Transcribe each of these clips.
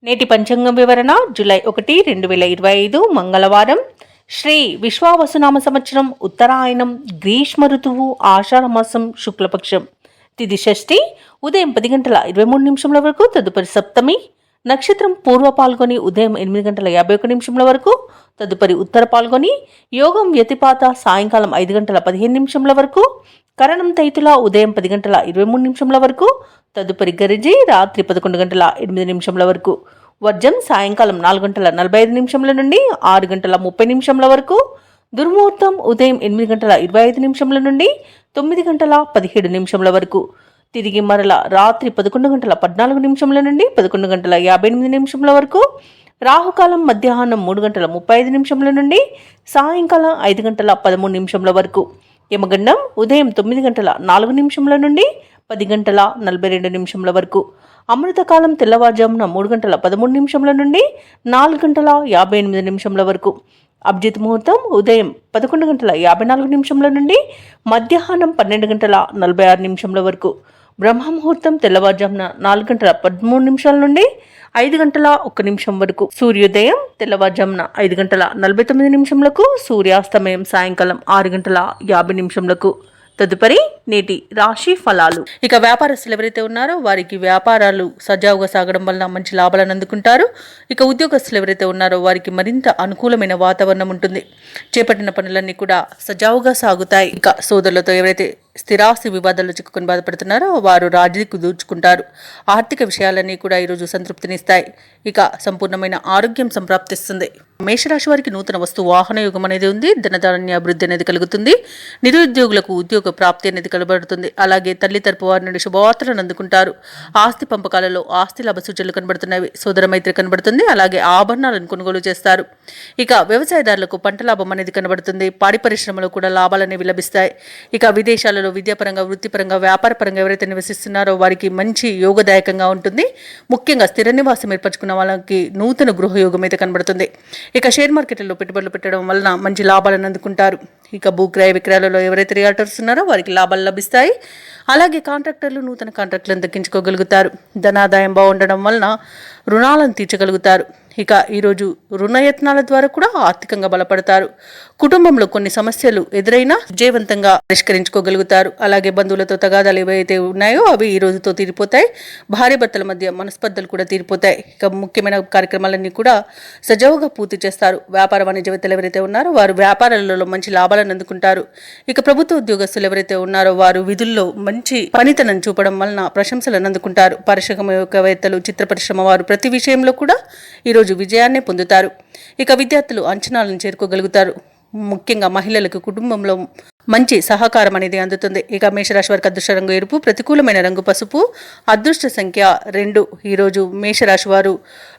నేటి పంచాంగం వివరణ జూలై 1, 2025 మంగళవారం. శ్రీ విశ్వావసునామ సంవత్సరం ఉత్తరాయణం, గ్రీష్మ ఋతువు, ఆషాఢమాసం, శుక్లపక్షం. తిథి షష్ఠి, ఉదయం 10 గంటల 23 నిమిషముల వరకు. తదుపరి సప్తమి. నక్షత్రం పూర్వ పాల్గొని ఉదయం 8 గంటల 51 నిమిషముల వరకు. తదుపరి ఉత్తర పాల్గొని. యోగం వ్యతిపాత సాయంకాలం 5 గంటల 15 నిమిషముల వరకు. కరణం తైతుల ఉదయం 10 గంటల 23 నిమిషముల వరకు. తదుపరి గరిజి రాత్రి 11 గంటల 8 నిమిషముల వరకు. వర్జం సాయంకాలం 4 గంటల 45 నిమిషముల నుండి 6 గంటల 30 నిమిషముల వరకు. దుర్ముహూర్తం ఉదయం 8 గంటల 25 నిమిషముల నుండి 9 గంటల 17 నిమిషముల వరకు. తిరిగి మరల రాత్రి 11 గంటల 14 నిమిషముల నుండి 11 గంటల 58 నిమిషముల వరకు. రాహుకాలం మధ్యాహ్నం 3 గంటల 35 నిమిషముల నుండి సాయంకాలం 5 గంటల 13 నిమిషముల వరకు. యమగండం ఉదయం 9 గంటల 4 నిమిషముల నుండి 10 గంటల 42 నిమిషముల వరకు. అమృతకాలం తెల్లవారుజామున 3 గంటల 13 నిమిషముల నుండి 4 గంటల 58 నిమిషముల వరకు. అభిజిత్ ముహూర్తం ఉదయం 11 గంటల 54 నిమిషముల నుండి మధ్యాహ్నం 12 గంటల 46 నిమిషముల వరకు. బ్రహ్మ ముహూర్తం తెల్లవారుజామున 4 గంటల 13 నిమిషాల నుండి 5 గంటల 1 నిమిషం వరకు. సూర్యోదయం తెల్లవారుజామున 5 గంటల 49 నిమిషములకు. సూర్యాస్తమయం సాయంకాలం 6 గంటల 50 నిమిషములకు. తదుపరి నేటి రాశి ఫలాలు. ఇక వ్యాపారస్తులు ఎవరైతే ఉన్నారో వారికి వ్యాపారాలు సజావుగా సాగడం వలన మంచి లాభాలను అందుకుంటారు. ఇక ఉద్యోగస్తులు ఎవరైతే ఉన్నారో వారికి మరింత అనుకూలమైన వాతావరణం ఉంటుంది. చేపట్టిన పనులన్నీ కూడా సజావుగా సాగుతాయి. ఇక సోదరులతో ఎవరైతే స్థిరాస్తి వివాదాలు చిక్కుకొని బాధపడుతున్నారో వారు రాజీకి దూర్చుకుంటారు. ఆర్థిక విషయాలన్నీ కూడా ఈరోజు సంతృప్తినిస్తాయి. ఇక సంపూర్ణమైన ఆరోగ్యం సంప్రాప్తిస్తుంది. మేషరాశి వారికి నూతన వస్తు వాహన యోగం అనేది ఉంది. ధనధాన్య అభివృద్ధి అనేది కలుగుతుంది. నిరుద్యోగులకు ఉద్యోగ ప్రాప్తి అనేది కనబడుతుంది. అలాగే తల్లి తరపు వారి నుండి శుభవార్తలను అందుకుంటారు. ఆస్తి పంపకాలలో ఆస్తి లాభ సూచనలు కనబడుతున్నవి. సోదర మైత్రి కనబడుతుంది. అలాగే ఆభరణాలను కొనుగోలు చేస్తారు. ఇక వ్యవసాయదారులకు పంట లాభం అనేది కనబడుతుంది. పాడి పరిశ్రమలో కూడా లాభాలు అనేవి లభిస్తాయి. ఇక విదేశాలలో విద్యాపరంగా, వృత్తిపరంగా, వ్యాపారపరంగా ఎవరైతే నివసిస్తున్నారో వారికి మంచి యోగదాయకంగా ఉంటుంది. ముఖ్యంగా స్థిర నివాసం ఏర్పరచుకున్న వాళ్ళకి నూతన గృహయోగం అయితే కనబడుతుంది. ఇక షేర్ మార్కెట్లో పెట్టుబడులు పెట్టడం వలన మంచి లాభాలను అందుకుంటారు. ఇక భూక్రయ విక్రయాలలో ఎవరైతే రియాల్టర్స్ ఉన్నారో వారికి లాభాలు లభిస్తాయి. అలాగే కాంట్రాక్టర్లు నూతన కాంట్రాక్టులను దక్కించుకోగలుగుతారు. ధనాదాయం బాగుండడం వలన రుణాలను తీర్చగలుగుతారు. ఇక ఈరోజు రుణయత్నాల ద్వారా కూడా ఆర్థికంగా బలపడతారు. కుటుంబంలో కొన్ని సమస్యలు ఎదురైనా విజయవంతంగా పరిష్కరించుకోగలుగుతారు. అలాగే బంధువులతో తగాదాలు ఏవైతే ఉన్నాయో అవి ఈ రోజుతో తీరిపోతాయి. భార్యాభర్తల మధ్య మనస్పర్ధలు కూడా తీరిపోతాయి. ఇక ముఖ్యమైన కార్యక్రమాలన్నీ కూడా సజావుగా పూర్తి చేస్తారు. వ్యాపార వాణిజ్యవేత్తలు ఎవరైతే ఉన్నారో వారు వ్యాపారాలలో మంచి లాభాలను అందుకుంటారు. ఇక ప్రభుత్వ ఉద్యోగస్తులు ఎవరైతే ఉన్నారో వారు విధుల్లో మంచి పనితనం చూపడం వలన ప్రశంసలను అందుకుంటారు. పారిశ్రామికవేత్తలు, చిత్ర పరిశ్రమ వారు ప్రతి విషయంలో కూడా ఈరోజు విజయాన్నే పొందుతారు. ఇక విద్యార్థులు అంచనాలను చేరుకోగలుగుతారు. ముఖ్యంగా మహిళలకు కుటుంబంలో మంచి సహకారం అనేది అందుతుంది. ఇక మేషరాశి వారికి అదృష్ట రంగు ఎరుపు, ప్రతికూలమైన రంగు పసుపు, అదృష్ట సంఖ్య 2. ఈరోజు మేషరాశి వారు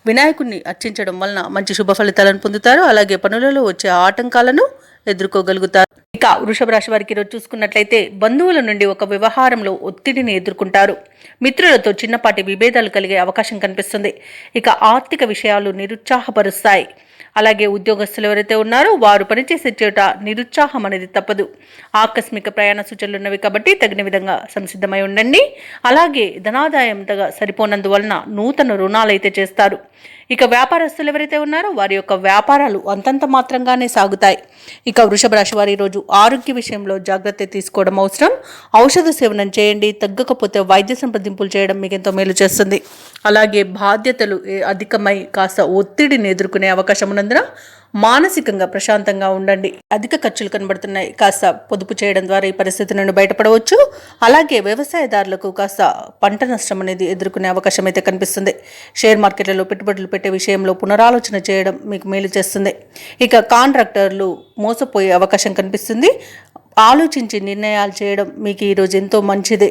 వినాయకుడిని అర్చించడం వలన మంచి శుభ ఫలితాలను పొందుతారు. అలాగే పనులలో వచ్చే ఆటంకాలను ఎదుర్కోగలుగుతారు. ఇక వృషభ రాశి వారికి ఈరోజు చూసుకున్నట్లయితే బంధువుల నుండి ఒక వ్యవహారంలో ఒత్తిడిని ఎదుర్కొంటారు. మిత్రులతో చిన్నపాటి విభేదాలు కలిగే అవకాశం కనిపిస్తుంది. ఇక ఆర్థిక విషయాలు నిరుత్సాహపరుస్తాయి. అలాగే ఉద్యోగస్తులు ఎవరైతే ఉన్నారో వారు పనిచేసే చోట నిరుత్సాహం అనేది తప్పదు. ఆకస్మిక ప్రయాణ సూచనలు ఉన్నవి కాబట్టి తగిన విధంగా సంసిద్ధమై ఉండండి. అలాగే ధనాదాయం సరిపోనందువలన నూతన రుణాలు అయితే చేస్తారు. ఇక వ్యాపారస్తులు ఎవరైతే ఉన్నారో వారి యొక్క వ్యాపారాలు అంతంత మాత్రంగానే సాగుతాయి. ఇక వృషభ రాశి వారి రోజు ఆరోగ్య విషయంలో జాగ్రత్త తీసుకోవడం అవసరం. ఔషధ సేవనం చేయండి. తగ్గకపోతే వైద్య సంప్రదింపులు చేయడం మీకు ఎంతో మేలు చేస్తుంది. అలాగే బాధ్యతలు అధికమై కాస్త ఒత్తిడిని ఎదుర్కొనే అవకాశం ఉన్నందున మానసికంగా ప్రశాంతంగా ఉండండి. అధిక ఖర్చులు కనబడుతున్నాయి. కాస్త పొదుపు చేయడం ద్వారా ఈ పరిస్థితి నుండి బయటపడవచ్చు. అలాగే వ్యవసాయదారులకు కాస్త పంట నష్టం అనేది ఎదుర్కొనే అవకాశం అయితే కనిపిస్తుంది. షేర్ మార్కెట్లలో పెట్టుబడులు పెట్టే విషయంలో పునరాలోచన చేయడం మీకు మేలు చేస్తుంది. ఇక కాంట్రాక్టర్లు మోసపోయే అవకాశం కనిపిస్తుంది. ఆలోచించి నిర్ణయాలు చేయడం మీకు ఈరోజు ఎంతో మంచిది.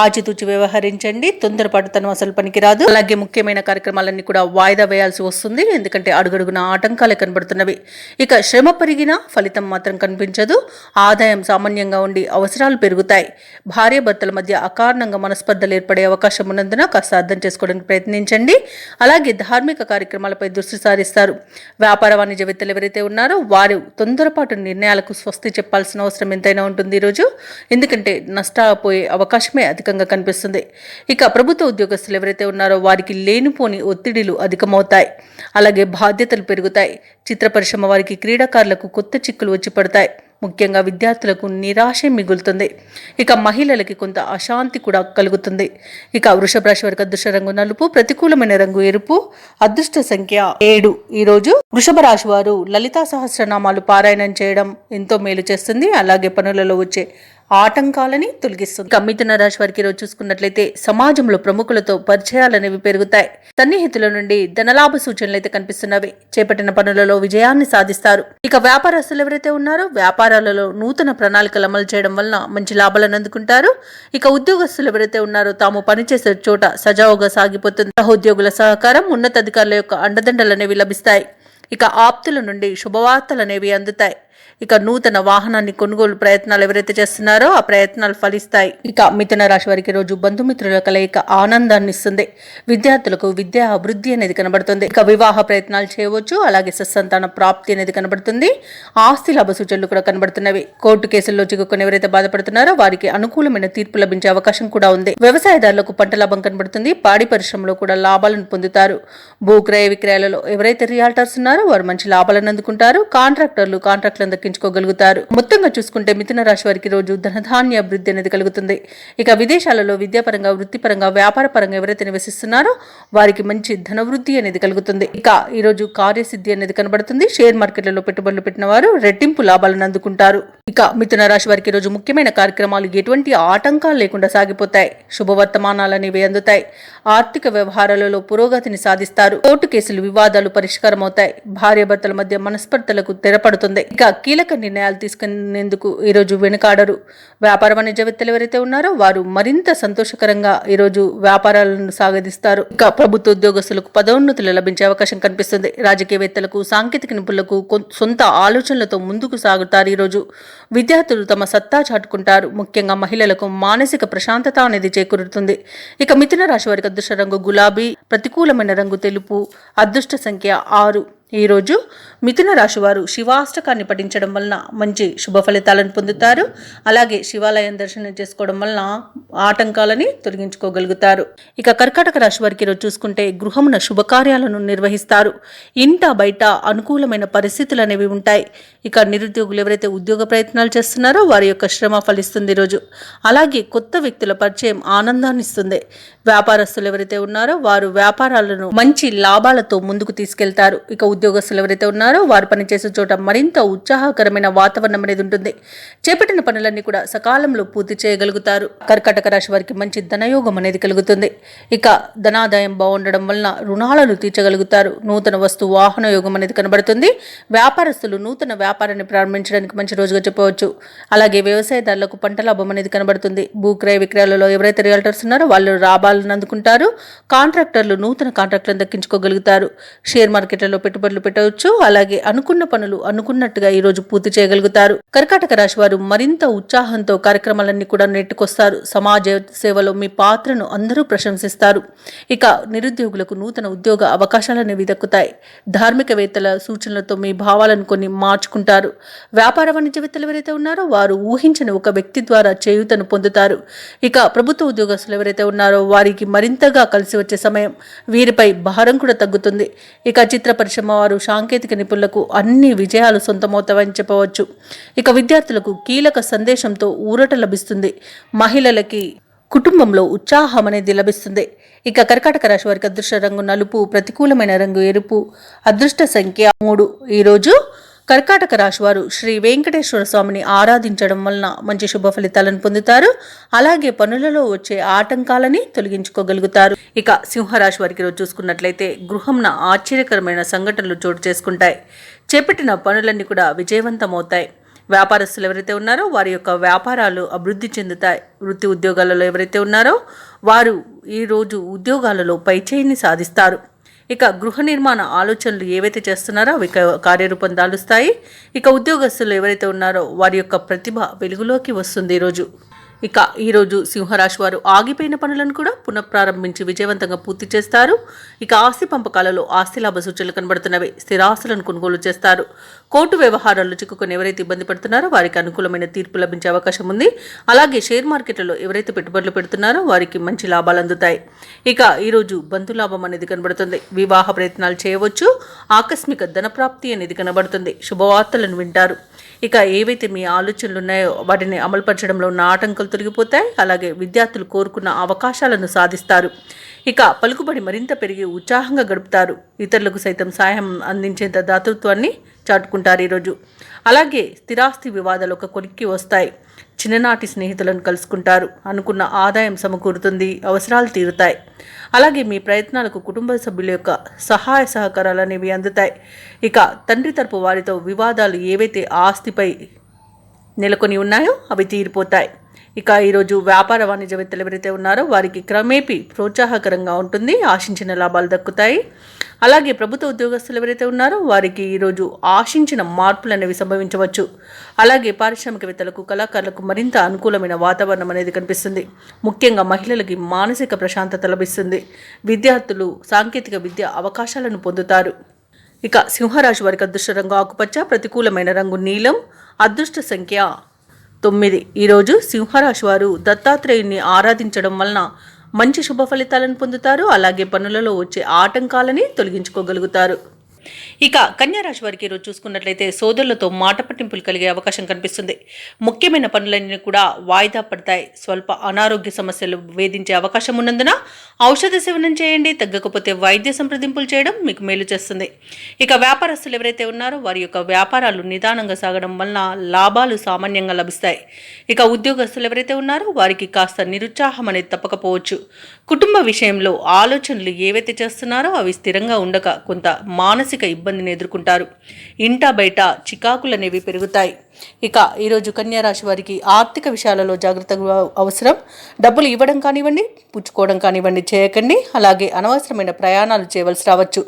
ఆచితూచి వ్యవహరించండి. తొందరపాటుతనం అసలు పనికిరాదు. అలాగే ముఖ్యమైన కార్యక్రమాలన్నీ కూడా వాయిదా వేయాల్సి వస్తుంది. ఎందుకంటే అడుగడుగున ఆటంకాలే కనబడుతున్నవి. ఇక శ్రమ పెరిగినా ఫలితం మాత్రం కనిపించదు. ఆదాయం సామాన్యంగా ఉండి అవసరాలు పెరుగుతాయి. భార్యాభర్తల మధ్య అకారణంగా మనస్పర్ధలు ఏర్పడే అవకాశం ఉన్నందున కాస్త అర్థం చేసుకోవడానికి ప్రయత్నించండి. అలాగే ధార్మిక కార్యక్రమాలపై దృష్టి సారిస్తారు. వ్యాపార వాణిజ్యవేత్తలు ఎవరైతే ఉన్నారో వారు తొందరపాటు నిర్ణయాలకు స్వస్తి చెప్పాల్సిన అవసరం ఎంతైనా ఉంటుంది ఈరోజు, ఎందుకంటే నష్టపోయే అవకాశమే అధికంగా కనిపిస్తుంది. ఇక ప్రభుత్వ ఉద్యోగస్తులు ఎవరైతే ఉన్నారో వారికి లేనిపోని ఒత్తిడిలు అధికమవుతాయి, అలాగే బాధ్యతలు పెరుగుతాయి. చిత్ర పరిశ్రమ వారికి, క్రీడాకారులకు కొత్త చిక్కులు వచ్చి పడతాయి. ముఖ్యంగా విద్యార్థులకు నిరాశ మిగులుతుంది. ఇక మహిళలకి కొంత అశాంతి కూడా కలుగుతుంది. ఇక వృషభ రాశి వారికి అదృష్ట రంగు నలుపు, ప్రతికూలమైన రంగు ఎరుపు, అదృష్ట సంఖ్య 7. ఈరోజు వృషభ రాశి వారు లలితా సహస్రనామాలు పారాయణం చేయడం ఎంతో మేలు చేస్తుంది, అలాగే పనులలో వచ్చే ఆటంకాలని తొలగిస్తుంది. ఇక మిథున రాశి వారికి ఈరోజు చూసుకున్నట్లయితే సమాజంలో ప్రముఖులతో పరిచయాలనేవి పెరుగుతాయి. సన్నిహితుల నుండి ధనలాభ సూచనలు అయితే కనిపిస్తున్నవి. చేపట్టిన పనులలో విజయాన్ని సాధిస్తారు. ఇక వ్యాపారస్తులు ఎవరైతే ఉన్నారో వ్యాపారాలలో నూతన ప్రణాళికలు అమలు చేయడం వలన మంచి లాభాలను అందుకుంటారు. ఇక ఉద్యోగస్తులు ఎవరైతే ఉన్నారో తాము పనిచేసే చోట సజావుగా సాగిపోతుంది. సహోద్యోగుల సహకారం, ఉన్నతాధికారుల యొక్క అండదండలు అనేవి లభిస్తాయి. ఇక ఆప్తుల నుండి శుభవార్తలు అనేవి అందుతాయి. ఇక నూతన వాహనాన్ని కొనుగోలు ప్రయత్నాలు ఎవరైతే చేస్తున్నారో ఆ ప్రయత్నాలు ఫలిస్తాయి. ఇక మిథున రాశి వారికి రోజు బంధుమిత్రుల కలయిక ఆనందాన్ని ఇస్తుంది. విద్యార్థులకు విద్యా అభివృద్ధి అనేది కనబడుతుంది. ఇక వివాహ ప్రయత్నాలు చేయవచ్చు, అలాగే సత్సంతాన ప్రాప్తి అనేది కనబడుతుంది. ఆస్తి లాభ సూచనలు కూడా కనబడుతున్నవి. కోర్టు కేసుల్లో చిక్కుకొని ఎవరైతే బాధపడుతున్నారో వారికి అనుకూలమైన తీర్పు లభించే అవకాశం కూడా ఉంది. వ్యవసాయదారులకు పంట లాభం కనబడుతుంది. పాడి పరిశ్రమలో కూడా లాభాలను పొందుతారు. భూక్రయ విక్రయాలలో ఎవరైతే రియాల్టర్స్ ఉన్నారో వారు మంచి లాభాలను అందుకుంటారు. కాంట్రాక్టర్లు కాంట్రాక్ట్లను దక్కించుకోగలుగుతారు. మొత్తంగా చూసుకుంటే మిథున రాశి వారికి రోజు ధనధాన్య అభివృద్ధి అనేది కలుగుతుంది. ఇక విదేశాలలో విద్యాపరంగా, వృత్తిపరంగా, వ్యాపార పరంగా ఎవరైతే నివసిస్తున్నారో వారికి మంచి ధనవృద్ధి అనేది కలుగుతుంది. ఇక ఈ రోజు కార్యసిద్ధి అనేది కనబడుతుంది. షేర్ మార్కెట్లలో పెట్టుబడులు పెట్టిన వారు రెట్టింపు లాభాలను అందుకుంటారు. ఇక మిథున రాశి వారికి రోజు ముఖ్యమైన కార్యక్రమాలు ఎటువంటి ఆటంకాలు లేకుండా సాగిపోతాయి. శుభవర్తమానాలు అనేవి అందుతాయి. ఆర్థిక వ్యవహారాలలో పురోగతిని సాధిస్తారు. కోర్టు కేసులు, వివాదాలు పరిష్కారం అవుతాయి. భార్యాభర్తల మధ్య మనస్పర్ధలకు తెరపడుతుంది. ఇక కీలక నిర్ణయాలు తీసుకునేందుకు ఈరోజు వెనుకాడరు. వ్యాపార వాణిజ్యవేత్తలు ఎవరైతే ఉన్నారో వారు మరింత సంతోషకరంగా ఈరోజు వ్యాపారాలను సాగదీస్తారు. ఇక ప్రభుత్వ ఉద్యోగస్తులకు పదోన్నతులు లభించే అవకాశం కనిపిస్తుంది. రాజకీయవేత్తలకు, సాంకేతిక నిపుణులకు సొంత ఆలోచనలతో ముందుకు సాగుతారు. ఈరోజు విద్యార్థులు తమ సత్తా చాటుకుంటారు. ముఖ్యంగా మహిళలకు మానసిక ప్రశాంతత అనేది చేకూరుతుంది. ఇక మిథున రాశి వారికి అదృష్ట రంగు గులాబీ, ప్రతికూలమైన రంగు తెలుపు, అదృష్ట సంఖ్య 6. ఈరోజు మిథున రాశి వారు శివాష్టకాన్ని పఠించడం వలన మంచి శుభ ఫలితాలను పొందుతారు. అలాగే శివాలయం దర్శనం చేసుకోవడం వలన ఆటంకాలని తొలగించుకోగలుగుతారు. ఇక కర్కాటక రాశి వారికి ఈరోజు చూసుకుంటే గృహమున శుభకార్యాలను నిర్వహిస్తారు. ఇంట బయట అనుకూలమైన పరిస్థితులు అనేవి ఉంటాయి. ఇక నిరుద్యోగులు ఎవరైతే ఉద్యోగ ప్రయత్నాలు చేస్తున్నారో వారి యొక్క శ్రమ ఫలిస్తుంది ఈరోజు. అలాగే కొత్త వ్యక్తుల పరిచయం ఆనందాన్ని ఇస్తుంది. వ్యాపారస్తులు ఎవరైతే ఉన్నారో వారు వ్యాపారాలను మంచి లాభాలతో ముందుకు తీసుకెళ్తారు. ఇక ఉద్యోగస్తులు ఎవరైతే ఉన్నారో వారు పనిచేసే చోట మరింత ఉత్సాహకరమైన వాతావరణం అనేది ఉంటుంది. చేపట్టిన పనులన్నీ కూడా సకాలంలో పూర్తి చేయగలుగుతారు. కర్కాటక రాశి వారికి మంచి ధనయోగం అనేది కలుగుతుంది. ఇక ధనాదాయం బాగుండడం వలన రుణాలను తీర్చగలుగుతారు. నూతన వస్తు వాహన యోగం అనేది కనబడుతుంది. వ్యాపారస్తులు నూతన వ్యాపారాన్ని ప్రారంభించడానికి మంచి రోజుగా చెప్పవచ్చు. అలాగే వ్యవసాయదారులకు పంట లాభం అనేది కనబడుతుంది. భూక్రయ విక్రయాలలో ఎవరైతే రియల్టర్స్ ఉన్నారో వాళ్ళు లాభాలను అందుకుంటారు. కాంట్రాక్టర్లు నూతన కాంట్రాక్టులను దక్కించుకోగలుగుతారు. షేర్ మార్కెట్లలో పెట్టుబడులు పెట్టవచ్చు. అలాగే అనుకున్న పనులు అనుకున్నట్టుగా ఈ రోజు పూర్తి చేయగలుగుతారు. కర్కాటక రాశి వారు మరింత ఉత్సాహంతో కార్యక్రమాలన్నీ కూడా నెట్టుకొస్తారు. సమాజ సేవలో మీ పాత్రను అందరూ ప్రశంసిస్తారు. ఇక నిరుద్యోగులకు నూతన ఉద్యోగ అవకాశాలనేవి దక్కుతాయి. ధార్మికవేత్తల సూచనలతో మీ భావాలను కొన్ని మార్చుకుంటారు. వ్యాపార వాణిజ్యవేత్తలు ఎవరైతే ఉన్నారో వారు ఊహించని ఒక వ్యక్తి ద్వారా చేయూతను పొందుతారు. ఇక ప్రభుత్వ ఉద్యోగస్తులు ఎవరైతే ఉన్నారో వారికి మరింతగా కలిసి వచ్చే సమయం. వీరిపై భారం కూడా తగ్గుతుంది. ఇక చిత్ర పరిశ్రమ వారు, సాంకేతిక నిపుణులకు అన్ని విజయాలు సొంతమవుతావని చెప్పవచ్చు. ఇక విద్యార్థులకు కీలక సందేశంతో ఊరట లభిస్తుంది. మహిళలకి కుటుంబంలో ఉత్సాహం అనేది లభిస్తుంది. ఇక కర్కాటక రాశి వారికి అదృష్ట రంగు నలుపు, ప్రతికూలమైన రంగు ఎరుపు, అదృష్ట సంఖ్య 3. ఈరోజు కర్కాటక రాశి వారు శ్రీ వెంకటేశ్వర స్వామిని ఆరాధించడం వలన మంచి శుభ ఫలితాలను పొందుతారు. అలాగే పనులలో వచ్చే ఆటంకాలని తొలగించుకోగలుగుతారు. ఇక సింహరాశి వారికి రోజు చూసుకున్నట్లయితే గృహంన ఆశ్చర్యకరమైన సంఘటనలు చోటు చేసుకుంటాయి. చేపట్టిన పనులన్నీ కూడా విజయవంతమవుతాయి. వ్యాపారస్తులు ఎవరైతే ఉన్నారో వారి యొక్క వ్యాపారాలు అభివృద్ధి చెందుతాయి. వృత్తి ఉద్యోగాలలో ఎవరైతే ఉన్నారో వారు ఈరోజు ఉద్యోగాలలో పైచేయిని సాధిస్తారు. ఇక గృహ నిర్మాణ ఆలోచనలు ఏవైతే చేస్తున్నారో అవి కార్యరూపం దాలుస్తాయి. ఇక ఉద్యోగస్తులు ఎవరైతే ఉన్నారో వారి యొక్క ప్రతిభ వెలుగులోకి వస్తుంది ఈరోజు. ఇక ఈరోజు సింహరాశి వారు ఆగిపోయిన పనులను కూడా పునఃప్రారంభించి విజయవంతంగా పూర్తి చేస్తారు. ఇక ఆస్తి పంపకాలలో ఆస్తి లాభ సూచనలు కనబడుతున్నవి. స్థిరాస్తులను కొనుగోలు చేస్తారు. కోర్టు వ్యవహారాల్లో చిక్కుకొని ఎవరైతే ఇబ్బంది పడుతున్నారో వారికి అనుకూలమైన తీర్పు లభించే అవకాశం ఉంది. అలాగే షేర్ మార్కెట్లలో ఎవరైతే పెట్టుబడులు పెడుతున్నారో వారికి మంచి లాభాలు అందుతాయి. ఇక ఈరోజు బంధు లాభం అనేది కనబడుతుంది. వివాహ ప్రయత్నాలు చేయవచ్చు. ఆకస్మిక ధనప్రాప్తి అనేది కనబడుతుంది. శుభవార్తలను వింటారు. ఇక ఏవైతే మీ ఆలోచనలు ఉన్నాయో వాటిని అమలుపరచడంలో ఉన్న ఆటంకాలు తొలగిపోతాయి. అలాగే విద్యార్థులు కోరుకున్న అవకాశాలను సాధిస్తారు. ఇక పలుకుబడి మరింత పెరిగి ఉత్సాహంగా గడుపుతారు. ఇతరులకు సైతం సహాయం అందించేంత దాతృత్వాన్ని చాటుకుంటారు ఈరోజు. అలాగే స్థిరాస్తి వివాదాలు ఒక కొలిక్కి వస్తాయి. చిన్ననాటి స్నేహితులను కలుసుకుంటారు. అనుకున్న ఆదాయం సమకూరుతుంది. అవసరాలు తీరుతాయి. అలాగే మీ ప్రయత్నాలకు కుటుంబ సభ్యుల యొక్క సహాయ సహకారాలు అనేవి అందుతాయి. ఇక తండ్రి తరపు వారితో వివాదాలు ఏవైతే ఆస్తిపై నెలకొని ఉన్నాయో అవి తీరిపోతాయి. ఇక ఈరోజు వ్యాపార వాణిజ్యవేత్తలు ఎవరైతే ఉన్నారో వారికి క్రమేపీ ప్రోత్సాహకరంగా ఉంటుంది. ఆశించిన లాభాలు దక్కుతాయి. అలాగే ప్రభుత్వ ఉద్యోగస్తులు ఎవరైతే ఉన్నారో వారికి ఈరోజు ఆశించిన మార్పులు అనేవి సంభవించవచ్చు. అలాగే పారిశ్రామికవేత్తలకు కళాకారులకు మరింత అనుకూలమైన వాతావరణం అనేది కనిపిస్తుంది. ముఖ్యంగా మహిళలకి మానసిక ప్రశాంతత లభిస్తుంది. విద్యార్థులు సాంకేతిక విద్య అవకాశాలను పొందుతారు. ఇక సింహరాశి వారికి అదృష్ట రంగు ఆకుపచ్చ, ప్రతికూలమైన రంగు నీలం, అదృష్ట సంఖ్య 9. ఈరోజు సింహరాశి వారు దత్తాత్రేయుని ఆరాధించడం వలన మంచి శుభ ఫలితాలను పొందుతారు. అలాగే పనులలో వచ్చే ఆటంకాలని తొలగించుకోగలుగుతారు. ఇక కన్యారాశి వారికి ఈరోజు చూసుకున్నట్లయితే సోదరులతో మాట పట్టింపులు కలిగే అవకాశం కనిపిస్తుంది. ముఖ్యమైన పనులన్నీ కూడా వాయిదా పడతాయి. స్వల్ప అనారోగ్య సమస్యలు వేధించే అవకాశం ఉన్నందున ఔషధ సేవనం చేయండి. తగ్గకపోతే వైద్య సంప్రదింపులు చేయడం మీకు మేలు చేస్తుంది. ఇక వ్యాపారస్తులు ఎవరైతే ఉన్నారో వారి యొక్క వ్యాపారాలు నిదానంగా సాగడం వలన లాభాలు సామాన్యంగా లభిస్తాయి. ఇక ఉద్యోగస్తులు ఎవరైతే ఉన్నారో వారికి కాస్త నిరుత్సాహం అనేది తప్పకపోవచ్చు. కుటుంబ విషయంలో ఆలోచనలు ఏవైతే చేస్తున్నారో అవి స్థిరంగా ఉండక కొంత మానసిక ఇబ్బందిని ఎదుర్కొంటారు. ఇంటా బయట చికాకులు అనేవి పెరుగుతాయి. ఇక ఈరోజు కన్యారాశి వారికి ఆర్థిక విషయాలలో జాగ్రత్తగా అవసరం. డబ్బులు ఇవ్వడం కానివ్వండి, పుచ్చుకోవడం కానివ్వండి చేయకండి. అలాగే అనవసరమైన ప్రయాణాలు చేయవలసి రావచ్చు.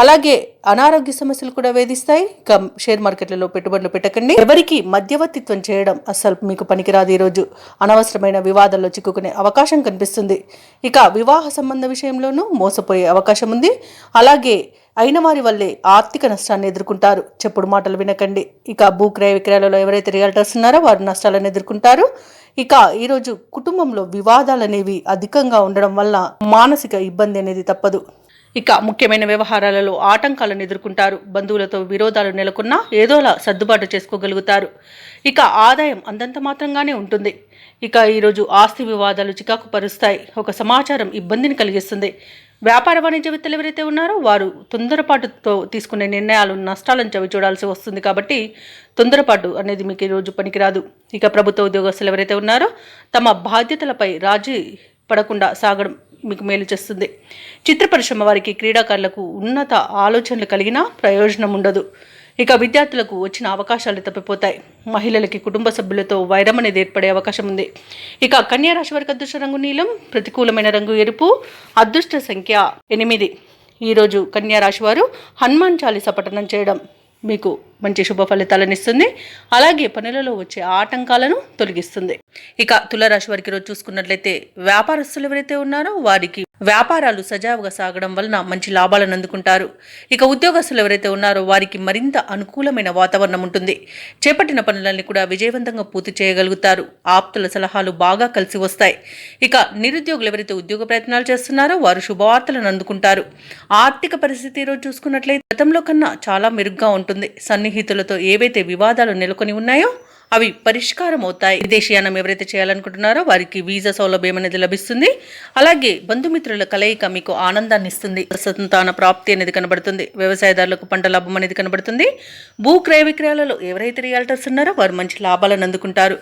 అలాగే అనారోగ్య సమస్యలు కూడా వేధిస్తాయి. ఇక షేర్ మార్కెట్లలో పెట్టుబడులు పెట్టకండి. ఎవరికి మధ్యవర్తిత్వం చేయడం అస్సలు మీకు పనికిరాదు. ఈరోజు అనవసరమైన వివాదాల్లో చిక్కుకునే అవకాశం కనిపిస్తుంది. ఇక వివాహ సంబంధ విషయంలోనూ మోసపోయే అవకాశం ఉంది. అలాగే అయిన వారి వల్లే ఆర్థిక నష్టాన్ని ఎదుర్కొంటారు. చెప్పుడు మాటలు వినకండి. ఇక భూక్రయ విక్రయాలలో ఎవరైతే రియల్టర్స్ ఉన్నారో వారు నష్టాలను ఎదుర్కొంటారు. ఇక ఈరోజు కుటుంబంలో వివాదాలు అనేవి అధికంగా ఉండడం వల్ల మానసిక ఇబ్బంది అనేది తప్పదు. ఇక ముఖ్యమైన వ్యవహారాలలో ఆటంకాలను ఎదుర్కొంటారు. బంధువులతో విరోధాలు నెలకొన్నా ఏదోలా సర్దుబాటు చేసుకోగలుగుతారు. ఇక ఆదాయం అంతంత మాత్రంగానే ఉంటుంది. ఇక ఈరోజు ఆస్తి వివాదాలు చికాకు పరుస్తాయి. ఒక సమాచారం ఇబ్బందిని కలిగిస్తుంది. వ్యాపార వాణిజ్యవేత్తలు ఎవరైతే ఉన్నారో వారు తొందరపాటుతో తీసుకునే నిర్ణయాలు నష్టాలను చవి చూడాల్సి వస్తుంది. కాబట్టి తొందరపాటు అనేది మీకు ఈరోజు పనికిరాదు. ఇక ప్రభుత్వ ఉద్యోగస్తులు ఎవరైతే ఉన్నారో తమ బాధ్యతలపై రాజీ పడకుండా సాగడం మీకు మేలు చేస్తుంది. చిత్ర పరిశ్రమ వారికి క్రీడాకారులకు ఉన్నత ఆలోచనలు కలిగినా ప్రయోజనం ఉండదు. ఇక విద్యార్థులకు వచ్చిన అవకాశాలు తప్పిపోతాయి. మహిళలకి కుటుంబ సభ్యులతో వైరం అనేది ఏర్పడే అవకాశం ఉంది. ఇక కన్యారాశి వారికి అదృష్ట రంగు నీలం, ప్రతికూలమైన రంగు ఎరుపు, అదృష్ట సంఖ్య 8. ఈరోజు కన్యారాశి వారు హనుమాన్ చాలీస పఠనం చేయడం మీకు మంచి శుభ ఫలితాలను ఇస్తుంది. అలాగే పనులలో వచ్చే ఆటంకాలను తొలగిస్తుంది. ఇక తులారాశి వారికి ఈరోజు చూసుకున్నట్లయితే వ్యాపారస్తులు ఎవరైతే ఉన్నారో వారికి వ్యాపారాలు సజావుగా సాగడం వలన మంచి లాభాలను అందుకుంటారు. ఇక ఉద్యోగస్తులు ఎవరైతే ఉన్నారో వారికి మరింత అనుకూలమైన వాతావరణం ఉంటుంది. చేపట్టిన పనులన్నీ కూడా విజయవంతంగా పూర్తి చేయగలుగుతారు. ఆప్తుల సలహాలు బాగా కలిసి వస్తాయి. ఇక నిరుద్యోగులు ఎవరైతే ఉద్యోగ ప్రయత్నాలు చేస్తున్నారో వారు శుభవార్తలను అందుకుంటారు. ఆర్థిక పరిస్థితి ఈరోజు చూసుకున్నట్లయితే గతంలో కన్నా చాలా మెరుగ్గా ఉంటుంది. సన్నిహితులతో ఏవైతే వివాదాలు నెలకొని ఉన్నాయో అవి పరిష్కారం అవుతాయి. విదేశీయానం ఎవరైతే చేయాలనుకుంటున్నారో వారికి వీసా సౌలభ్యం అనేది లభిస్తుంది. అలాగే బంధుమిత్రుల కలయిక మీకు ఆనందాన్ని ఇస్తుంది. సంతాన ప్రాప్తి అనేది కనబడుతుంది. వ్యవసాయదారులకు పంట లాభం అనేది కనబడుతుంది. భూ క్రయ విక్రయాలలో ఎవరైతే రియాల్టర్స్ ఉన్నారో వారు మంచి లాభాలను అందుకుంటారు.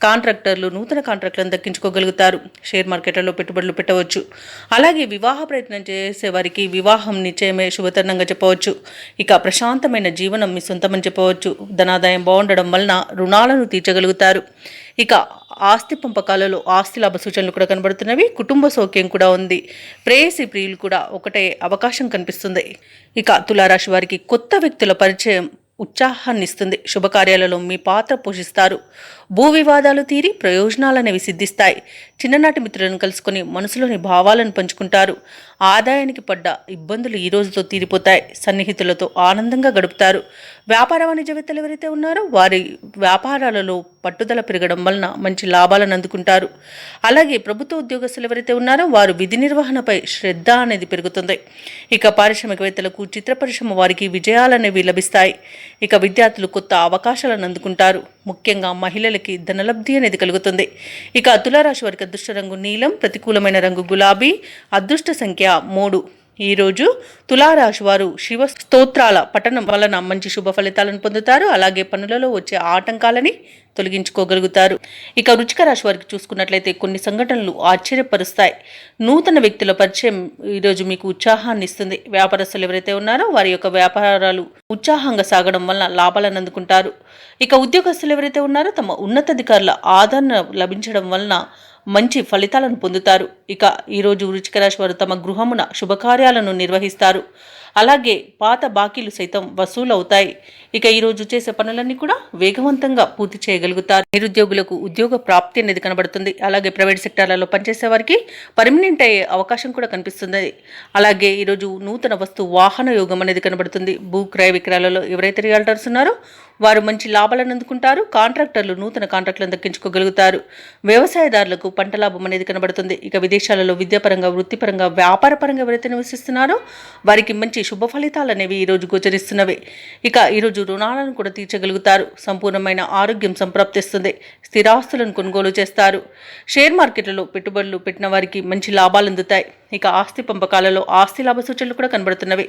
కాంట్రాక్టర్లు నూతన కాంట్రాక్టులను దక్కించుకోగలుగుతారు. షేర్ మార్కెట్లలో పెట్టుబడులు పెట్టవచ్చు. అలాగే వివాహ ప్రయత్నం చేసే వారికి వివాహం నిశ్చయమే శుభతరుణంగా చెప్పవచ్చు. ఇక ప్రశాంతమైన జీవనం మీ సొంతమని చెప్పవచ్చు. ధనాదాయం బాగుండడం వలన రుణాలను తీర్చగలుగుతారు. ఇక ఆస్తి పంపకాలలో ఆస్తి లాభ సూచనలు కూడా కనబడుతున్నవి. కుటుంబ సౌఖ్యం కూడా ఉంది. ప్రేయసి ప్రియులు కూడా ఒకటే అవకాశం కనిపిస్తుంది. ఇక తులారాశి వారికి కొత్త వ్యక్తుల పరిచయం ఉత్సాహాన్ని ఇస్తుంది. శుభకార్యాలలో మీ పాత్ర పోషిస్తారు. భూ వివాదాలు తీరి ప్రయోజనాలనేవి సిద్ధిస్తాయి. చిన్ననాటి మిత్రులను కలుసుకొని మనసులోని భావాలను పంచుకుంటారు. ఆదాయానికి పడ్డ ఇబ్బందులు ఈ రోజుతో తీరిపోతాయి. సన్నిహితులతో ఆనందంగా గడుపుతారు. వ్యాపార వాణిజ్యవేత్తలు ఎవరైతే ఉన్నారో వారి వ్యాపారాలలో పట్టుదల పెరగడం వలన మంచి లాభాలను అందుకుంటారు. అలాగే ప్రభుత్వ ఉద్యోగస్తులు ఎవరైతే ఉన్నారో వారు విధి నిర్వహణపై శ్రద్ధ అనేది పెరుగుతుంది. ఇక పారిశ్రామికవేత్తలకు, చిత్ర పరిశ్రమ వారికి విజయాలనేవి లభిస్తాయి. ఇక విద్యార్థులు కొత్త అవకాశాలను అందుకుంటారు. ముఖ్యంగా మహిళలకి ధనలబ్ధి అనేది కలుగుతుంది. ఇక తులారాశి వారికి అదృష్ట రంగు నీలం, ప్రతికూలమైన రంగు గులాబీ, అదృష్ట సంఖ్య 3. ఈరోజు తులారాశి వారు శివ స్తోత్రాల పఠనం వలన మంచి శుభ ఫలితాలను పొందుతారు. అలాగే పనులలో వచ్చే ఆటంకాలని తొలగించుకోగలుగుతారు. ఇక వృశ్చిక రాశి వారికి చూసుకున్నట్లయితే కొన్ని సంఘటనలు ఆశ్చర్యపరుస్తాయి. నూతన వ్యక్తుల పరిచయం ఈరోజు మీకు ఉత్సాహాన్ని ఇస్తుంది. వ్యాపారస్తులు ఎవరైతే ఉన్నారో వారి యొక్క వ్యాపారాలు ఉత్సాహంగా సాగడం వలన లాభాలను అందుకుంటారు. ఇక ఉద్యోగస్తులు ఎవరైతే ఉన్నారో తమ ఉన్నతాధికారుల ఆదరణ లభించడం వలన మంచి ఫలితాలను పొందుతారు. ఇక ఈరోజు వృశ్చిక రాశి వారు తమ గృహమున శుభకార్యాలను నిర్వహిస్తారు. అలాగే పాత బాకీలు సైతం వసూలవుతాయి. ఇక ఈరోజు చేసే పనులన్నీ కూడా వేగవంతంగా పూర్తి చేయగలుగుతారు. నిరుద్యోగులకు ఉద్యోగ ప్రాప్తి అనేది కనబడుతుంది. అలాగే ప్రైవేట్ సెక్టార్లలో పనిచేసే వారికి పర్మనెంట్ అయ్యే అవకాశం కూడా కనిపిస్తుంది. అలాగే ఈరోజు నూతన వస్తు వాహన యోగం అనేది కనబడుతుంది. భూ క్రయ విక్రయాలలో ఎవరైతే రియల్టర్స్ ఉన్నారో వారు మంచి లాభాలను అందుకుంటారు. కాంట్రాక్టర్లు నూతన కాంట్రాక్టులను దక్కించుకోగలుగుతారు. వ్యవసాయదారులకు పంట లాభం అనేది కనబడుతుంది. ఇక విదేశాలలో విద్యాపరంగా, వృత్తిపరంగా, వ్యాపారపరంగా ఎవరైతే నివసిస్తున్నారో వారికి మంచి శుభ ఫలితాలు అనేవి ఈరోజు గోచరిస్తున్నవి. ఇక ఈరోజు రుణాలను కూడా తీర్చగలుగుతారు. సంపూర్ణమైన ఆరోగ్యం సంప్రాప్తిస్తుంది. స్థిరాస్తులను కొనుగోలు చేస్తారు. షేర్ మార్కెట్లలో పెట్టుబడులు పెట్టిన వారికి మంచి లాభాలు అందుతాయి. ఇక ఆస్తి పంపకాలలో ఆస్తి లాభ సూచనలు కూడా కనబడుతున్నవి.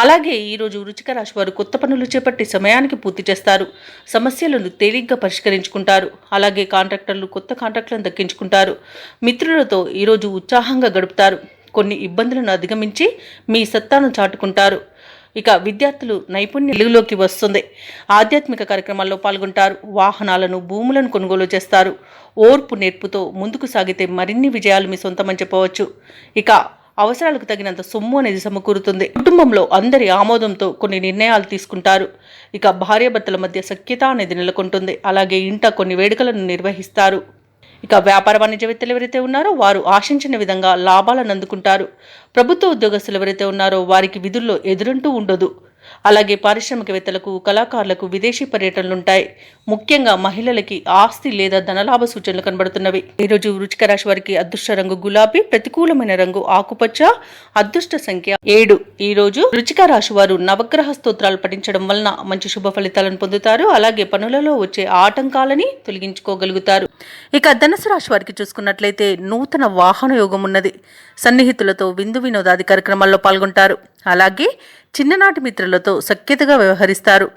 అలాగే ఈరోజు వృశ్చిక రాశి వారు కొత్త పనులు చేపట్టి సమయానికి పూర్తి చేస్తారు. సమస్యలను తేలిగ్గా పరిష్కరించుకుంటారు. అలాగే కాంట్రాక్టర్లు కొత్త కాంట్రాక్టులను దక్కించుకుంటారు. మిత్రులతో ఈరోజు ఉత్సాహంగా గడుపుతారు. కొన్ని ఇబ్బందులను అధిగమించి మీ సత్తాను చాటుకుంటారు. ఇక విద్యార్థులు నైపుణ్యం వెలుగులోకి వస్తుంది. ఆధ్యాత్మిక కార్యక్రమాల్లో పాల్గొంటారు. వాహనాలను, భూములను కొనుగోలు చేస్తారు. ఓర్పు నేర్పుతో ముందుకు సాగితే మరిన్ని విజయాలు మీ సొంతమని చెప్పవచ్చు. ఇక అవసరాలకు తగినంత సొమ్ము అనేది సమకూరుతుంది. కుటుంబంలో అందరి ఆమోదంతో కొన్ని నిర్ణయాలు తీసుకుంటారు. ఇక భార్యాభర్తల మధ్య సఖ్యత అనేది నెలకొంటుంది. అలాగే ఇంట కొన్ని వేడుకలను నిర్వహిస్తారు. ఇక వ్యాపార వాణిజ్యవేత్తలు ఎవరైతే ఉన్నారో వారు ఆశించిన విధంగా లాభాలను అందుకుంటారు. ప్రభుత్వ ఉద్యోగస్తులు ఎవరైతే ఉన్నారో వారికి విధుల్లో ఎదురంటూ ఉండదు. అలాగే పారిశ్రామికవేత్తలకు, కళాకారులకు విదేశీ పర్యటనలుంటాయి. ముఖ్యంగా మహిళలకి ఆస్తి లేదా ధనలాభ సూచనలు కనబడుతున్నవి. ఈరోజు వృశ్చిక రాశి వారికి అదృష్ట రంగు గులాబీ, ప్రతికూలమైన రంగు ఆకుపచ్చ, అదృష్ట సంఖ్య 7. ఈరోజు వృశ్చిక రాశి వారు నవగ్రహ స్తోత్రాలు పఠించడం వలన మంచి శుభ ఫలితాలను పొందుతారు. అలాగే పనులలో వచ్చే ఆటంకాలని తొలగించుకోగలుగుతారు. ఇక ధనుసు రాశి వారికి చూసుకున్నట్లయితే నూతన వాహన యోగం ఉన్నది. సన్నిహితులతో విందు వినోదాది కార్యక్రమాల్లో పాల్గొంటారు. అలాగే చిన్ననాటి మిత్రులతో సఖ్యతగా వ్యవహరిస్తారు.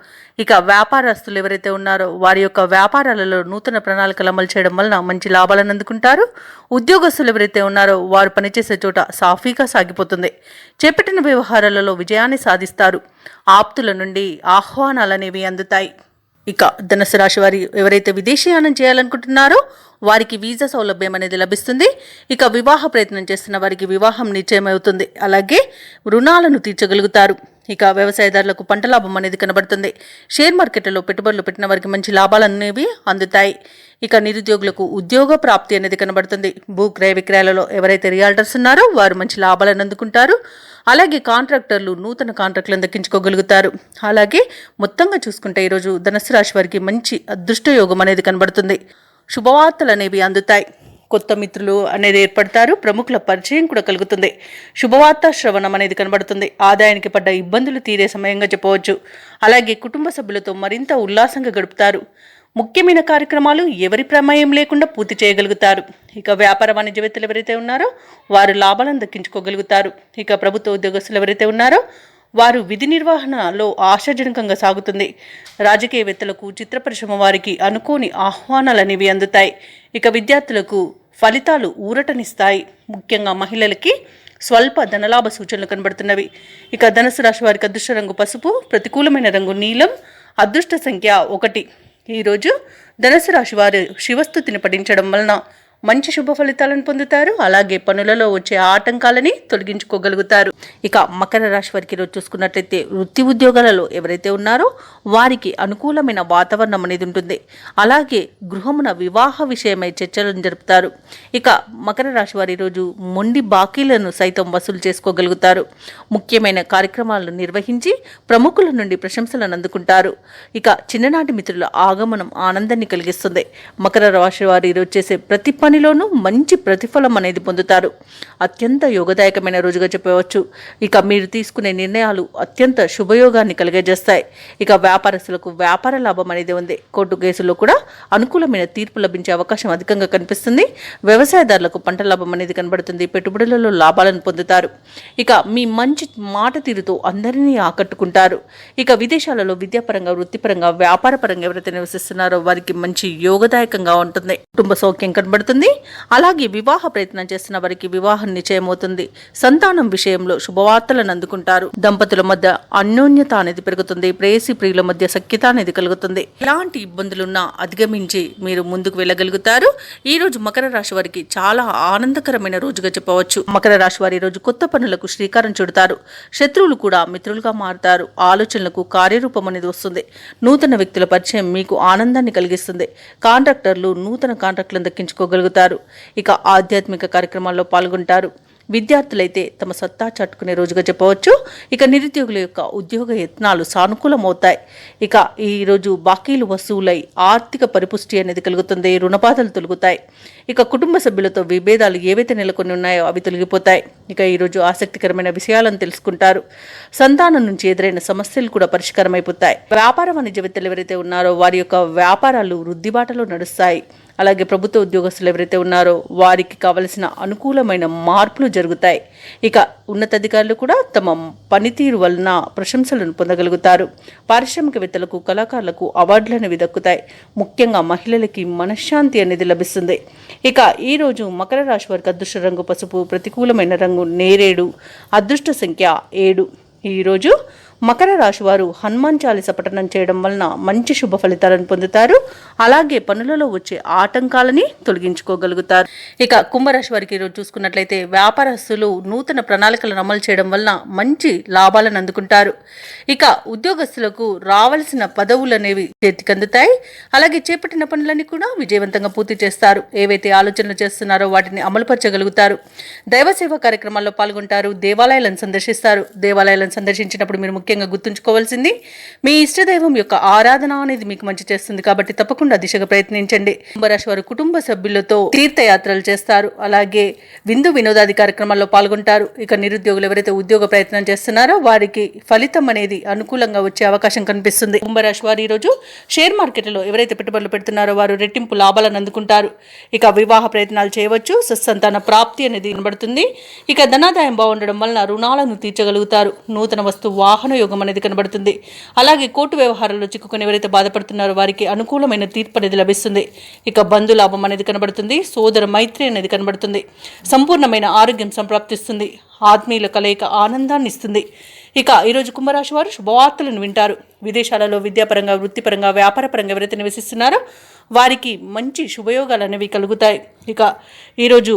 ఇక వ్యాపారస్తులు ఎవరైతే ఉన్నారో వారి యొక్క వ్యాపారాలలో నూతన ప్రణాళికలు అమలు చేయడం వలన మంచి లాభాలను అందుకుంటారు. ఉద్యోగస్తులు ఎవరైతే ఉన్నారో వారు పనిచేసే చోట సాఫీగా సాగిపోతుంది. చేపట్టిన వ్యవహారాలలో విజయాన్ని సాధిస్తారు. ఆప్తుల నుండి ఆహ్వానాలనేవి అందుతాయి. ఇక ధనుసు రాశి వారి ఎవరైతే విదేశీయానం చేయాలనుకుంటున్నారో వారికి వీసా సౌలభ్యం అనేది లభిస్తుంది. ఇక వివాహ ప్రయత్నం చేస్తున్న వారికి వివాహం నిశ్చయమవుతుంది. అలాగే రుణాలను తీర్చగలుగుతారు. ఇక వ్యవసాయదారులకు పంట లాభం అనేది కనబడుతుంది. షేర్ మార్కెట్లో పెట్టుబడులు పెట్టిన వారికి మంచి లాభాలు అనేవి అందుతాయి. ఇక నిరుద్యోగులకు ఉద్యోగ ప్రాప్తి అనేది కనబడుతుంది. భూ క్రయ విక్రయాలలో ఎవరైతే రియాల్టర్స్ ఉన్నారో వారు మంచి లాభాలను అందుకుంటారు. అలాగే కాంట్రాక్టర్లు నూతన కాంట్రాక్టులను దక్కించుకోగలుగుతారు. అలాగే మొత్తంగా చూసుకుంటే ఈరోజు ధనుసు రాశి వారికి మంచి అదృష్ట యోగం అనేది కనబడుతుంది. శుభవార్తలు అనేవి అందుతాయి. కొత్త మిత్రులు అనేది ఏర్పడతారు. ప్రముఖుల పరిచయం కూడా కలుగుతుంది. శుభవార్త శ్రవణం అనేది కనబడుతుంది. ఆదాయానికి పడ్డ ఇబ్బందులు తీరే సమయంగా చెప్పవచ్చు. అలాగే కుటుంబ సభ్యులతో మరింత ఉల్లాసంగా గడుపుతారు. ముఖ్యమైన కార్యక్రమాలు ఎవరి ప్రమేయం లేకుండా పూర్తి చేయగలుగుతారు. ఇక వ్యాపార వాణిజ్యవేత్తలు ఎవరైతే ఉన్నారో వారు లాభాలను దక్కించుకోగలుగుతారు. ఇక ప్రభుత్వ ఉద్యోగస్తులు ఎవరైతే ఉన్నారో వారు విధి నిర్వహణలో ఆశాజనకంగా సాగుతుంది. రాజకీయవేత్తలకు, చిత్ర పరిశ్రమ వారికి అనుకోని ఆహ్వానాలు అనేవి అందుతాయి. ఇక విద్యార్థులకు ఫలితాలు ఊరటనిస్తాయి. ముఖ్యంగా మహిళలకి స్వల్ప ధనలాభ సూచనలు కనబడుతున్నవి. ఇక ధనుసు రాశి వారికి అదృష్ట రంగు పసుపు, ప్రతికూలమైన రంగు నీలం, అదృష్ట సంఖ్య 1. ఈరోజు ధనుసు రాశి వారు శివస్తుతిని పఠించడం వలన మంచి శుభ ఫలితాలను పొందుతారు. అలాగే పనులలో వచ్చే ఆటంకాలని తొలగించుకోగలుగుతారు. ఇక మకర రాశి వారికి ఈరోజు చూసుకున్నట్లయితే వృత్తి ఉద్యోగాలలో ఎవరైతే ఉన్నారో వారికి అనుకూలమైన వాతావరణం అనేది ఉంటుంది. అలాగే గృహమున వివాహ విషయమై చర్చలను జరుపుతారు. ఇక మకర రాశి వారి ఈరోజు మొండి బాకీలను సైతం వసూలు చేసుకోగలుగుతారు. ముఖ్యమైన కార్యక్రమాలను నిర్వహించి ప్రముఖుల నుండి ప్రశంసలను అందుకుంటారు. ఇక చిన్ననాటి మిత్రుల ఆగమనం ఆనందాన్ని కలిగిస్తుంది. మకర రాశి వారు ఈరోజు చేసే ప్రతి పనిలోనూ మంచి ప్రతిఫలం అనేది పొందుతారు. అత్యంత యోగదాయకమైన రోజుగా చెప్పవచ్చు. ఇక మీరు తీసుకునే నిర్ణయాలు అత్యంత శుభయోగాన్ని కలిగజేస్తాయి. ఇక వ్యాపారస్తులకు వ్యాపార లాభం అనేది ఉంది. కోర్టు కేసుల్లో కూడా అనుకూలమైన తీర్పు లభించే అవకాశం అధికంగా కనిపిస్తుంది. వ్యవసాయదారులకు పంట లాభం అనేది కనబడుతుంది. పెట్టుబడులలో లాభాలను పొందుతారు. ఇక మీ మంచి మాట తీరుతో అందరినీ ఆకట్టుకుంటారు. ఇక విదేశాలలో విద్యాపరంగా, వృత్తిపరంగా, వ్యాపారపరంగా ఎవరైతే నివసిస్తున్నారో వారికి మంచి యోగదాయకంగా ఉంటుంది. కుటుంబ సౌఖ్యం కనబడుతుంది. అలాగే వివాహ ప్రయత్నం చేస్తున్న వారికి వివాహం నిశ్చయమవుతుంది. సంతానం విషయంలో శుభవార్తలను అందుకుంటారు. దంపతుల మధ్య అన్యోన్యత అనేది పెరుగుతుంది. ప్రేయసి ప్రియుల మధ్య సఖ్యత అనేది కలుగుతుంది. ఎలాంటి ఇబ్బందులున్నా అధిగమించి మీరు ముందుకు వెళ్ళగలుగుతారు. ఈ రోజు మకర రాశి వారికి చాలా ఆనందకరమైన రోజుగా చెప్పవచ్చు. మకర రాశి వారి రోజు కొత్త పనులకు శ్రీకారం చుడతారు. శత్రువులు కూడా మిత్రులుగా మారుతారు. ఆలోచనలకు కార్యరూపం అనేది వస్తుంది. నూతన వ్యక్తుల పరిచయం మీకు ఆనందాన్ని కలిగిస్తుంది. కాంట్రాక్టర్లు నూతన కాంట్రాక్టులను దక్కించుకోగలుగుతారు. ఇక ఆధ్యాత్మిక కార్యక్రమాల్లో పాల్గొంటారు. విద్యార్థులైతే తమ సత్తా చాటుకునే రోజుగా చెప్పవచ్చు. ఇక నిరుద్యోగుల యొక్క ఉద్యోగ యత్నాలు సానుకూలమవుతాయి. ఇక ఈరోజు బాకీలు వసూలై ఆర్థిక పరిపుష్టి అనేది కలుగుతుంది. రుణబాధలు తొలుగుతాయి. ఇక కుటుంబ సభ్యులతో విభేదాలు ఏవైతే నెలకొని ఉన్నాయో అవి తొలగిపోతాయి. ఇక ఈరోజు ఆసక్తికరమైన విషయాలను తెలుసుకుంటారు. సంతానం నుంచి ఎదురైన సమస్యలు కూడా పరిష్కారం అయిపోతాయి. వ్యాపార వాణిజ్యవేత్తలు ఎవరైతే ఉన్నారో వారి యొక్క వ్యాపారాలు వృద్ధిబాటలో నడుస్తాయి. అలాగే ప్రభుత్వ ఉద్యోగస్తులు ఎవరైతే ఉన్నారో వారికి కావలసిన అనుకూలమైన మార్పులు జరుగుతాయి. ఇక ఉన్నతాధికారులు కూడా తమ పనితీరు వలన ప్రశంసలను పొందగలుగుతారు. పారిశ్రామికవేత్తలకు, కళాకారులకు అవార్డులు అనేవి దక్కుతాయి. ముఖ్యంగా మహిళలకి మనశ్శాంతి అనేది లభిస్తుంది. ఇక ఈరోజు మకర రాశి వారికి అదృష్ట రంగు పసుపు, ప్రతికూలమైన రంగు నేరేడు, అదృష్ట సంఖ్య 7. ఈరోజు మకర రాశి వారు హనుమాన్ చాలీస పఠనం చేయడం వలన మంచి శుభ ఫలితాలను పొందుతారు. అలాగే పనులలో వచ్చే ఆటంకాలని తొలగించుకోగలుగుతారు. ఇక కుంభరాశి వారికి ఈరోజు చూసుకున్నట్లయితే వ్యాపారస్తులు నూతన ప్రణాళికలను అమలు చేయడం వలన మంచి లాభాలను అందుకుంటారు. ఇక ఉద్యోగస్తులకు రావాల్సిన పదవులు అనేవి చేతికి అందుతాయి. అలాగే చేపట్టిన పనులన్నీ కూడా విజయవంతంగా పూర్తి చేస్తారు. ఏవైతే ఆలోచనలు చేస్తున్నారో వాటిని అమలుపరచగలుగుతారు. దైవ సేవా కార్యక్రమాల్లో పాల్గొంటారు. దేవాలయాలను సందర్శిస్తారు. దేవాలయాలను సందర్శించినప్పుడు మీరు ముఖ్యంగా గుర్తుంచుకోవాల్సింది మీ ఇష్టదైవం యొక్క ఆరాధన అనేది మీకు మంచి చేస్తుంది. కాబట్టి తప్పకుండా దిశగా ప్రయత్నించండి. కుంభరాశి వారు కుటుంబ సభ్యులతో తీర్థయాత్రలు చేస్తారు. అలాగే విందు వినోదాది కార్యక్రమాల్లో పాల్గొంటారు. ఇక నిరుద్యోగులు ఎవరైతే ఉద్యోగ ప్రయత్నం చేస్తున్నారో వారికి ఫలితం అనేది అనుకూలంగా వచ్చే అవకాశం కనిపిస్తుంది. కుంభరాశి వారు ఈరోజు షేర్ మార్కెట్లో ఎవరైతే పెట్టుబడులు పెడుతున్నారో వారు రెట్టింపు లాభాలను అందుకుంటారు. ఇక వివాహ ప్రయత్నాలు చేయవచ్చు. సత్సంతాన ప్రాప్తి అనేది కనబడుతుంది. ఇక ధనాదాయం బాగుండడం వలన రుణాలను తీర్చగలుగుతారు. నూతన వస్తు వాహన యోగం అనేది కనబడుతుంది. అలాగే కోర్టు వ్యవహారాల్లో చిక్కుకొని ఎవరైతే బాధపడుతున్నారో వారికి అనుకూలమైన తీర్పు అనేది లభిస్తుంది. ఇక బంధు లాభం అనేది కనబడుతుంది. సోదర మైత్రి అనేది కనబడుతుంది. సంపూర్ణమైన ఆరోగ్యం సంప్రాప్తిస్తుంది. ఆత్మీయుల కలయిక ఆనందాన్ని ఇస్తుంది. ఇక ఈరోజు కుంభరాశి వారు శుభవార్తలను వింటారు. విదేశాలలో విద్యాపరంగా, వృత్తిపరంగా, వ్యాపారపరంగా ఎవరైతే నివసిస్తున్నారో వారికి మంచి శుభయోగాలు అనేవి కలుగుతాయి. ఇక ఈరోజు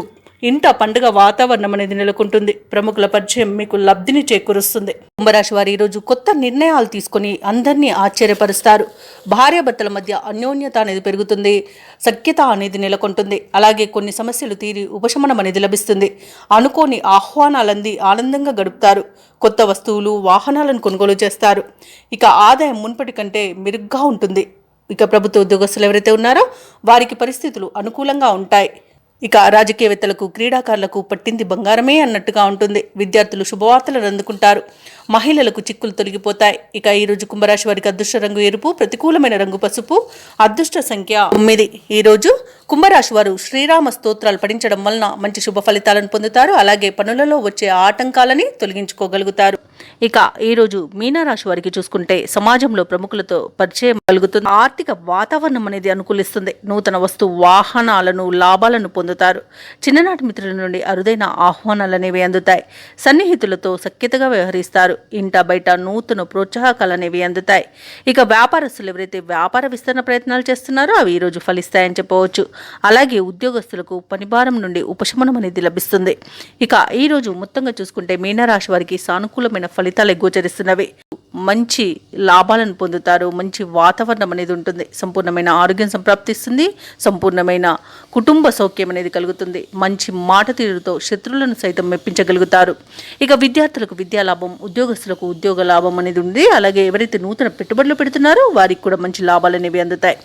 ఇంట పండుగ వాతావరణం అనేది నెలకొంటుంది. ప్రముఖుల పరిచయం మీకు లబ్ధిని చేకూరుస్తుంది. కుంభరాశి వారు ఈరోజు కొత్త నిర్ణయాలు తీసుకొని అందరినీ ఆశ్చర్యపరుస్తారు. భార్యాభర్తల మధ్య అన్యోన్యత అనేది పెరుగుతుంది. సఖ్యత అనేది నెలకొంటుంది. అలాగే కొన్ని సమస్యలు తీరి ఉపశమనం అనేది లభిస్తుంది. అనుకోని ఆహ్వానాలంది ఆనందంగా గడుపుతారు. కొత్త వస్తువులు, వాహనాలను కొనుగోలు చేస్తారు. ఇక ఆదాయం మున్పటి కంటే మెరుగ్గా ఉంటుంది. ఇక ప్రభుత్వ ఉద్యోగస్తులు ఎవరైతే ఉన్నారో వారికి పరిస్థితులు అనుకూలంగా ఉంటాయి. ఇక రాజకీయవేత్తలకు, క్రీడాకారులకు పట్టింది బంగారమే అన్నట్టుగా ఉంటుంది. విద్యార్థులు శుభవార్తలను అందుకుంటారు. మహిళలకు చిక్కులు తొలగిపోతాయి. ఇక ఈరోజు కుంభరాశి వారికి అదృష్ట రంగు ఎరుపు, ప్రతికూలమైన రంగు పసుపు, అదృష్ట సంఖ్య 9. ఈరోజు కుంభరాశి వారు శ్రీరామ స్తోత్రాలు పఠించడం వలన మంచి శుభ ఫలితాలను పొందుతారు. అలాగే పనులలో వచ్చే ఆటంకాలని తొలగించుకోగలుగుతారు. ఇక ఈరోజు మీనరాశి వారికి చూసుకుంటే సమాజంలో ప్రముఖులతో పరిచయం కలుగుతుంది. ఆర్థిక వాతావరణం అనేది అనుకూలిస్తుంది. నూతన వస్తు వాహనాలను, లాభాలను పొందుతారు. చిన్ననాటి మిత్రుల నుండి అరుదైన ఆహ్వానాలు అనేవి అందుతాయి. సన్నిహితులతో సఖ్యతగా వ్యవహరిస్తారు. పొందుతారు. ఇంట బయట నూతన ప్రోత్సాహకాలు అనేవి అందుతాయి. ఇక వ్యాపారస్తులు ఎవరైతే వ్యాపార విస్తరణ ప్రయత్నాలు చేస్తున్నారో అవి ఈరోజు ఫలిస్తాయని చెప్పవచ్చు. అలాగే ఉద్యోగస్తులకు పనిభారం నుండి ఉపశమనం అనేది లభిస్తుంది. ఇక ఈరోజు మొత్తంగా చూసుకుంటే మీనరాశి వారికి సానుకూలమైన ఫలితాలు గోచరిస్తున్నవి. మంచి లాభాలను పొందుతారు. మంచి వాతావరణం అనేది ఉంటుంది. సంపూర్ణమైన ఆరోగ్యం సంప్రాప్తిస్తుంది. సంపూర్ణమైన కుటుంబ సౌఖ్యం అనేది కలుగుతుంది. మంచి మాట తీరుతో శత్రువులను సైతం మెప్పించగలుగుతారు. ఇక విద్యార్థులకు విద్యా లాభం, ఉద్యోగస్తులకు ఉద్యోగ లాభం అనేది ఉంది. అలాగే ఎవరైతే నూతన పెట్టుబడులు పెడుతున్నారో వారికి కూడా మంచి లాభాలు అనేవి అందుతాయి.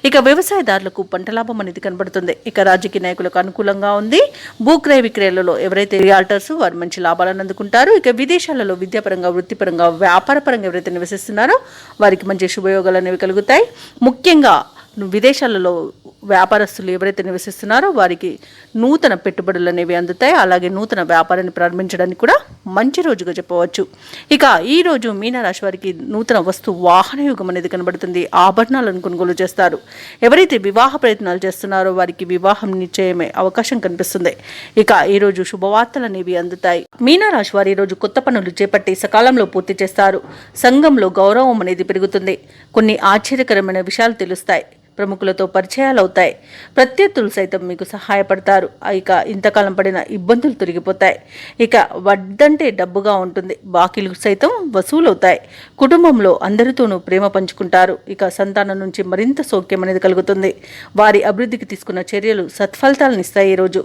ఇక వ్యవసాయదారులకు పంట లాభం అనేది కనబడుతుంది. ఇక రాజకీయ నాయకులకు అనుకూలంగా ఉంది. భూక్రయ విక్రయాలలో ఎవరైతే రియాల్టర్స్ వారు మంచి లాభాలను అందుకుంటారు. ఇక విదేశాలలో విద్యాపరంగా, వృత్తిపరంగా, వ్యాపారపరంగా ఎవరైతే నివసిస్తున్నారో వారికి మంచి శుభయోగాలు అనేవి కలుగుతాయి. ముఖ్యంగా విదేశాలలో వ్యాపారస్తులు ఎవరైతే నివసిస్తున్నారో వారికి నూతన పెట్టుబడులు అనేవి అందుతాయి. అలాగే నూతన వ్యాపారాన్ని ప్రారంభించడానికి కూడా మంచి రోజుగా చెప్పవచ్చు. ఇక ఈ రోజు మీనరాశి వారికి నూతన వస్తు వాహన యుగం అనేది కనబడుతుంది. ఆభరణాలను కొనుగోలు చేస్తారు. ఎవరైతే వివాహ ప్రయత్నాలు చేస్తున్నారో వారికి వివాహం నిశ్చయమే అవకాశం కనిపిస్తుంది. ఇక ఈ రోజు శుభవార్తలు అనేవి అందుతాయి. మీనరాశి వారు ఈ రోజు కొత్త పనులు చేపట్టి సకాలంలో పూర్తి చేస్తారు. సంఘంలో గౌరవం అనేది పెరుగుతుంది. కొన్ని ఆశ్చర్యకరమైన విషయాలు తెలుస్తాయి. ప్రముఖులతో పరిచయాలు అవుతాయి. ప్రత్యర్థులు సైతం మీకు సహాయపడతారు. ఇక ఇంతకాలం పడిన ఇబ్బందులు తొలగిపోతాయి. ఇక వడ్డంటే డబ్బుగా ఉంటుంది. బాకీలు సైతం వసూలవుతాయి. కుటుంబంలో అందరితోనూ ప్రేమ పంచుకుంటారు. ఇక సంతానం నుంచి మరింత సౌఖ్యం అనేది కలుగుతుంది. వారి అభివృద్ధికి తీసుకున్న చర్యలు సత్ఫలితాలను ఇస్తాయి ఈరోజు.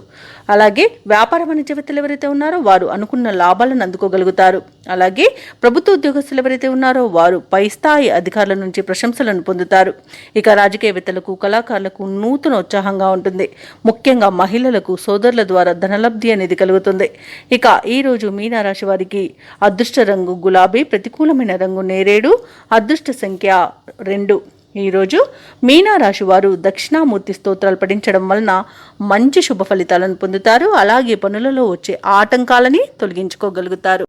అలాగే వ్యాపార వాణిజ్యవేత్తలు ఎవరైతే ఉన్నారో వారు అనుకున్న లాభాలను అందుకోగలుగుతారు. అలాగే ప్రభుత్వ ఉద్యోగస్తులు ఎవరైతే ఉన్నారో వారు పై స్థాయి అధికారుల నుంచి ప్రశంసలను పొందుతారు. ఇక రాజకీయ కళాకారులకు నూతన ఉత్సాహంగా ఉంటుంది. ముఖ్యంగా మహిళలకు సోదరుల ద్వారా ధనలబ్ధి అనేది కలుగుతుంది. ఇక ఈ రోజు మీనరాశి వారికి అదృష్ట రంగు గులాబీ, ప్రతికూలమైన రంగు నేరేడు, అదృష్ట సంఖ్య 2. ఈరోజు మీనరాశి వారు దక్షిణామూర్తి స్తోత్రాలు పఠించడం వలన మంచి శుభ ఫలితాలను పొందుతారు. అలాగే పనులలో వచ్చే ఆటంకాలని తొలగించుకోగలుగుతారు.